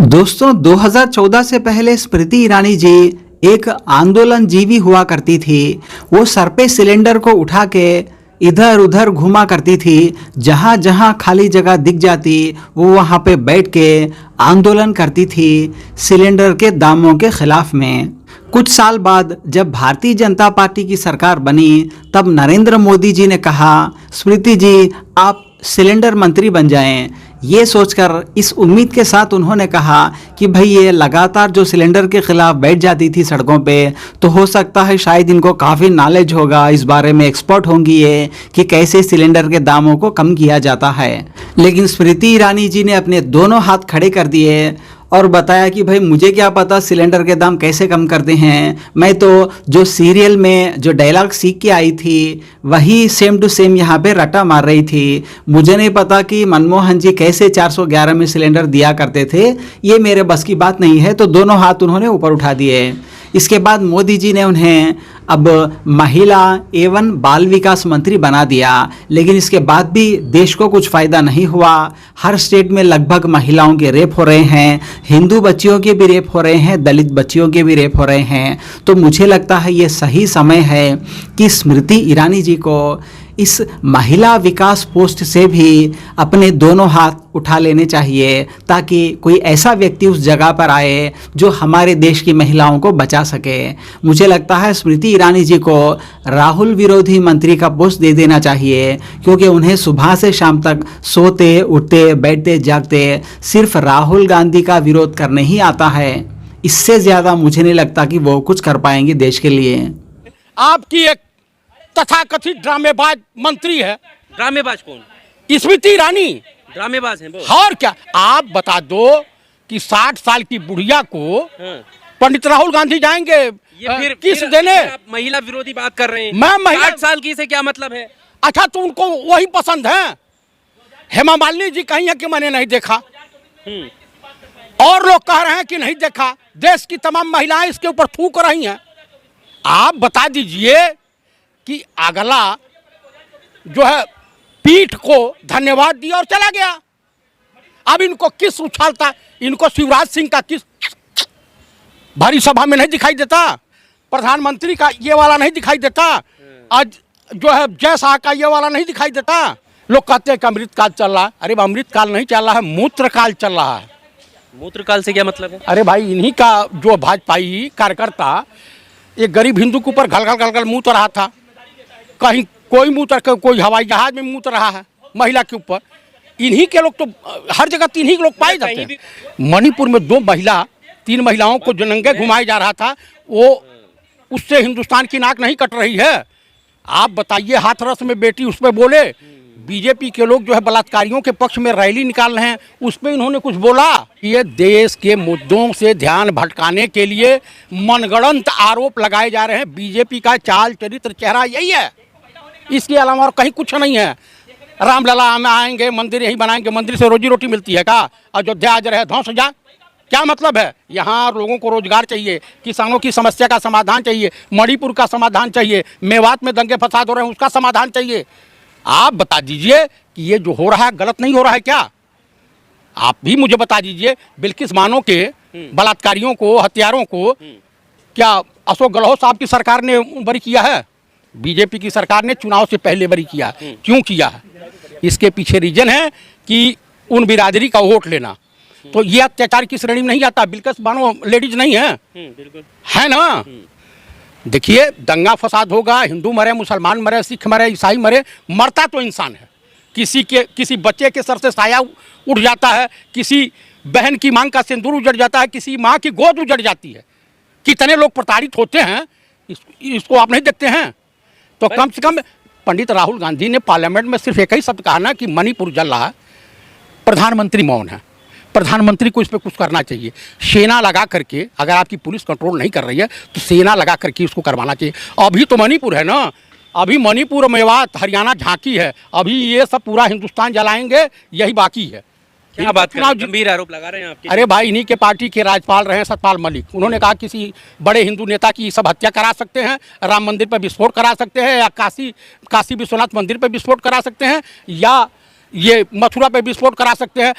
दोस्तों 2014 से पहले स्मृति ईरानी जी एक आंदोलन जीवी हुआ करती थी। वो सर पे सिलेंडर को उठा के इधर उधर घुमा करती थी। जहाँ जहाँ खाली जगह दिख जाती वो वहाँ पे बैठ के आंदोलन करती थी सिलेंडर के दामों के खिलाफ में। कुछ साल बाद जब भारतीय जनता पार्टी की सरकार बनी तब नरेंद्र मोदी जी ने कहा, स्मृति जी आप सिलेंडर मंत्री बन जाएं। ये सोचकर इस उम्मीद के साथ उन्होंने कहा कि भाई ये लगातार जो सिलेंडर के खिलाफ बैठ जाती थी सड़कों पे, तो हो सकता है शायद इनको काफ़ी नॉलेज होगा, इस बारे में एक्सपर्ट होंगी ये कि कैसे सिलेंडर के दामों को कम किया जाता है। लेकिन स्मृति ईरानी जी ने अपने दोनों हाथ खड़े कर दिए और बताया कि भाई मुझे क्या पता सिलेंडर के दाम कैसे कम करते हैं। मैं तो जो सीरियल में जो डायलॉग सीख के आई थी वही सेम टू सेम यहाँ पे रटा मार रही थी। मुझे नहीं पता कि मनमोहन जी कैसे 411 में सिलेंडर दिया करते थे, ये मेरे बस की बात नहीं है। तो दोनों हाथ उन्होंने ऊपर उठा दिए। इसके बाद मोदी जी ने उन्हें अब महिला एवं बाल विकास मंत्री बना दिया। लेकिन इसके बाद भी देश को कुछ फ़ायदा नहीं हुआ। हर स्टेट में लगभग महिलाओं के रेप हो रहे हैं, हिंदू बच्चियों के भी रेप हो रहे हैं, दलित बच्चियों के भी रेप हो रहे हैं। तो मुझे लगता है ये सही समय है कि स्मृति ईरानी जी को इस महिला विकास पोस्ट से भी अपने दोनों हाथ उठा लेने चाहिए, ताकि कोई ऐसा व्यक्ति उस जगह पर आए जो हमारे देश की महिलाओं को बचा सके। मुझे लगता है स्मृति ईरानी जी को राहुल विरोधी मंत्री का पोस्ट दे देना चाहिए, क्योंकि उन्हें सुबह से शाम तक सोते उठते बैठते जागते सिर्फ राहुल गांधी का विरोध करने ही आता है। इससे ज़्यादा मुझे नहीं लगता कि वो कुछ कर पाएंगे देश के लिए। आपकी एक तथाकथित ड्रामेबाज मंत्री है। ड्रामेबाज कौन? स्मृति ईरानी ड्रामेबाज हैं वो। और क्या आप बता दो कि 60 साल की बुढ़िया को पंडित राहुल गांधी जाएंगे ये किस देने? आप महिला विरोधी बात कर रहे हैं। मैं महिला 60 साल की से क्या मतलब है? अच्छा तो उनको वही पसंद है। हेमा मालिनी जी कही है कि मैंने नहीं देखा, और लोग कह रहे हैं कि नहीं देखा। देश की तमाम महिलाएं इसके ऊपर थूक रही हैं। आप बता दीजिए कि अगला जो है पीठ को धन्यवाद दिया और चला गया। अब इनको किस उछालता, इनको शिवराज सिंह का किस भरी सभा में नहीं दिखाई देता, प्रधानमंत्री का ये वाला नहीं दिखाई देता, आज जो है जय शाह का ये वाला नहीं दिखाई देता। लोग कहते हैं कि अमृतकाल चल रहा है। अरे अमृतकाल नहीं चल रहा है, मूत्रकाल चल रहा है। मूत्रकाल से क्या मतलब है? अरे भाई इन्हीं का जो भाजपाई कार्यकर्ता एक गरीब हिंदू के ऊपर घल मुँह रहा था। कहीं कोई मुँह कोई हवाई जहाज में मुँह रहा है महिला के ऊपर। इन्हीं के लोग तो हर जगह इन्हीं के लोग पाए जाते हैं। मणिपुर में 3 महिलाओं को जो नंगे घुमाया जा रहा था, वो उससे हिंदुस्तान की नाक नहीं कट रही है। आप बताइए, हाथरस में बेटी उस पर बोले। बीजेपी के लोग जो है बलात्कारियों के पक्ष में रैली निकाल रहे हैं, उस पर इन्होंने कुछ बोला? ये देश के मुद्दों से ध्यान भटकाने के लिए मनगढ़ंत आरोप लगाए जा रहे हैं। बीजेपी का चाल चरित्र चेहरा यही है, इसके अलावा और कहीं कुछ नहीं है। रामलला में आएंगे, मंदिर यही बनाएंगे, मंदिर से रोजी रोटी मिलती है क्या? अयोध्या आज रहे ध्वंस जा, क्या मतलब है? यहाँ लोगों को रोजगार चाहिए, किसानों की समस्या का समाधान चाहिए, मणिपुर का समाधान चाहिए, मेवात में दंगे फसाद हो रहे हैं उसका समाधान चाहिए। आप बता दीजिए कि ये जो हो रहा है गलत नहीं हो रहा है क्या? आप भी मुझे बता दीजिए। बिल्किस बानो के बलात्कारियों को, हत्यारों को क्या अशोक गहलोत साहब की सरकार ने बरी किया है? बीजेपी की सरकार ने चुनाव से पहले बरी किया। क्यों किया है? इसके पीछे रीजन है कि उन बिरादरी का वोट लेना। तो ये अत्याचार की श्रेणी में नहीं आता। बिल्किस बानो लेडीज नहीं है, है ना? देखिए, दंगा फसाद होगा, हिंदू मरे, मुसलमान मरे, सिख मरे, ईसाई मरे, मरता तो इंसान है। किसी बच्चे के सर से साया उठ जाता है, किसी बहन की मांग का सिंदूर उजड़ जाता है, किसी माँ की गोद उजड़ जाती है। कितने लोग प्रताड़ित होते हैं, इसको आप नहीं देखते हैं? तो कम से कम पंडित राहुल गांधी ने पार्लियामेंट में सिर्फ एक ही शब्द कहा ना कि मणिपुर जल रहा है, प्रधानमंत्री मौन है। प्रधानमंत्री को इस पर कुछ करना चाहिए। सेना लगा करके, अगर आपकी पुलिस कंट्रोल नहीं कर रही है तो सेना लगा करके उसको करवाना चाहिए। अभी तो मणिपुर है ना, अभी मणिपुर, मेवात, हरियाणा झांकी है। अभी ये सब पूरा हिंदुस्तान जलाएंगे, यही बाकी है। क्या बात कर रहे हैं? गंभीर आरोप लगा रहे हैं आपके। अरे भाई इन्हीं के पार्टी के राज्यपाल रहे हैं सतपाल मलिक। उन्होंने कहा किसी बड़े हिंदू नेता की सब हत्या करा सकते हैं, राम मंदिर पर विस्फोट करा सकते हैं, या काशी विश्वनाथ मंदिर पर विस्फोट करा सकते हैं, या ये मथुरा पे विस्फोट करा सकते हैं।